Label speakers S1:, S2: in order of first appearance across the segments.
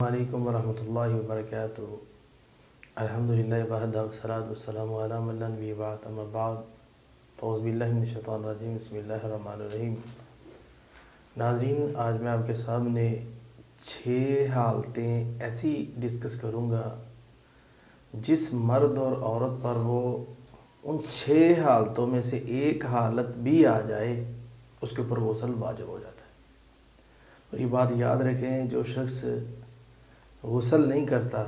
S1: वालेकुम रहमतुल्लाहि व बरकातुहू। अल्हम्दुलिल्लाह वहदा वस्सलातु वस्सलामु अला मन ला नबिय्य बअद अम्मा बाद फ़ौज़ु बिल्लाहि मिनश शैतानिर रजीम बिस्मिल्लाहिर रहमानिर रहीम। नाज़रीन, आज मैं आपके सामने 6 हालतें ऐसी डिस्कस करूँगा जिस मर्द और औरत पर वो उन 6 हालतों में से एक हालत भी आ जाए उसके ऊपर गुस्ल वाजिब हो जाता है। और ये बात याद रखें, जो शख्स गुस्ल नहीं करता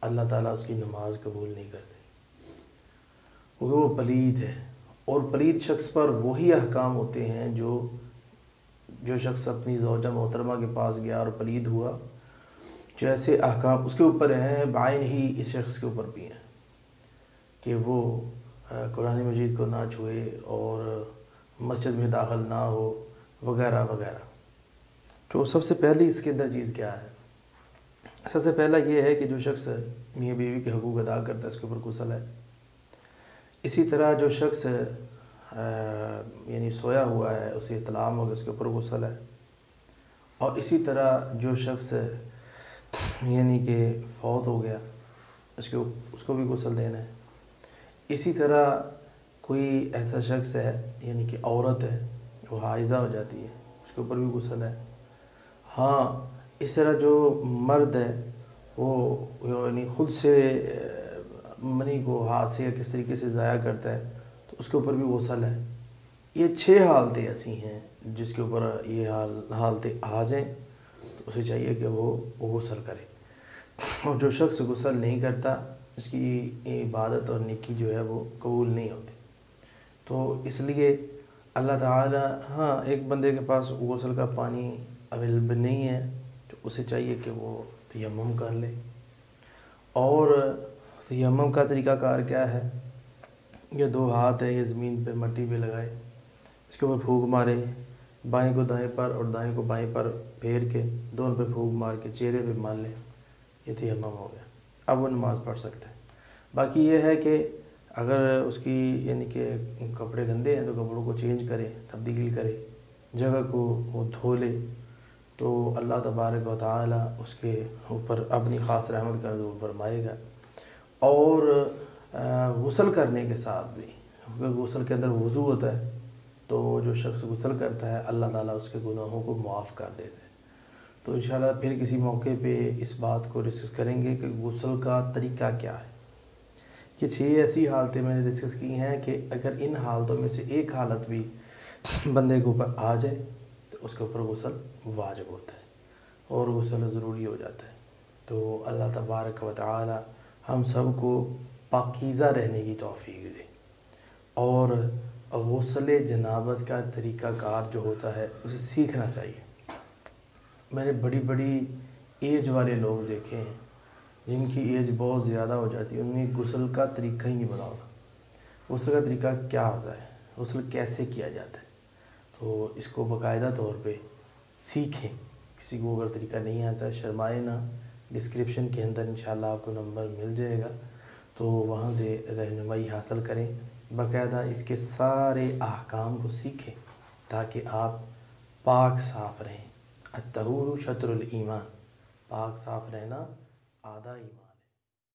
S1: अल्लाह ताला उसकी नमाज कबूल नहीं करते, क्योंकि वो पलीद है। और पलीद शख्स पर वही अहकाम होते हैं जो शख्स अपनी ज़ौजा मोहतरमा के पास गया और पलीद हुआ, जैसे अहकाम उसके ऊपर हैं बाइन ही इस शख्स के ऊपर भी हैं कि वो कुरान मजीद को ना छुए और मस्जिद में दाखिल ना हो वगैरह वगैरह। तो सबसे पहली इसके अंदर चीज़ क्या है? सबसे पहला ये है कि जो शख्स मियाँ बीवी के हकूक़ अदा करता है उसके ऊपर गुस्ल है। इसी तरह जो शख्स यानी सोया हुआ है उसे इत्लाम हो गया उसके ऊपर गुस्ल है। और इसी तरह जो शख्स यानी कि फौत हो गया उसको भी गुस्ल देना है। इसी तरह कोई ऐसा शख्स है यानी कि औरत है वो हाइज़ा हो जाती है उसके ऊपर भी गुस्ल है। हाँ, इस तरह जो मर्द है वो यानी ख़ुद से मनी को हाथ से या किस तरीके से ज़ाया करता है तो उसके ऊपर भी गुस्ल है। ये 6 हालतें ऐसी हैं जिसके ऊपर ये हालतें आ जाएं तो उसे चाहिए कि वो गुस्ल करे। और जो शख्स गुस्ल नहीं करता उसकी इबादत और नेकी जो है वो कबूल नहीं होती। तो इसलिए अल्लाह ताला, हाँ, एक बंदे के पास गुस्ल का पानी अवेलेबल नहीं है तो उसे चाहिए कि वो तयम्मुम कर ले। और तयम्मुम का तरीक़ाकार क्या है? ये 2 हाथ है, ये ज़मीन पे मट्टी पे लगाए, इसके ऊपर फूंक मारे, बाएं को दाएं पर और दाएं को बाएं पर फेर के दोनों पे फूंक मार के चेहरे पे मान ले, ये तयम्मुम हो गया। अब वो नमाज़ पढ़ सकता है। बाकी ये है कि अगर उसकी यानी कि कपड़े गंदे हैं तो कपड़ों को चेंज करे, तब्दील करे, जगह को वो धो ले तो अल्लाह तबारक व तआला उसके ऊपर अपनी ख़ास रहमत का ज़रूर फरमाएगा। और गुस्ल करने के साथ भी, क्योंकि गुस्ल के अंदर वज़ू होता है, तो जो शख्स गुस्ल करता है अल्लाह ताला उसके गुनाहों को मुआफ़ कर देता है। तो इंशाअल्लाह फिर किसी मौके पे इस बात को डिस्कस करेंगे कि गुस्ल का तरीक़ा क्या है। ये 6 ऐसी हालतें मैंने डिस्कस की हैं कि अगर इन हालतों में से एक हालत भी बंदे के ऊपर आ जाए तो उसके ऊपर गुस्ल वाजिब होता है और गुस्ल ज़रूरी हो जाता है। तो अल्लाह तबारक व तआला हम सब को पाकीज़ा रहने की तौफ़ीक दे और गुस्ल जनाबत का तरीक़ाकार जो होता है उसे सीखना चाहिए। मैंने बड़ी बड़ी एज वाले लोग देखे हैं जिनकी एज बहुत ज़्यादा हो जाती है, उन्हें गुस्ल का तरीक़ा ही नहीं पता होता। गुस्ल का तरीक़ा क्या होता है, गुस्ल कैसे किया जाता है, तो इसको बाकायदा तौर पे सीखें। किसी को अगर तरीक़ा नहीं आता शर्माए ना, डिस्क्रिप्शन के अंदर इंशाअल्लाह आपको नंबर मिल जाएगा, तो वहाँ से रहनुमाई हासिल करें, बाकायदा इसके सारे अहकाम को सीखें ताकि आप पाक साफ़ रहें। अत्तहूरु शत्रुल ईमान, पाक साफ़ रहना आधा ईमान।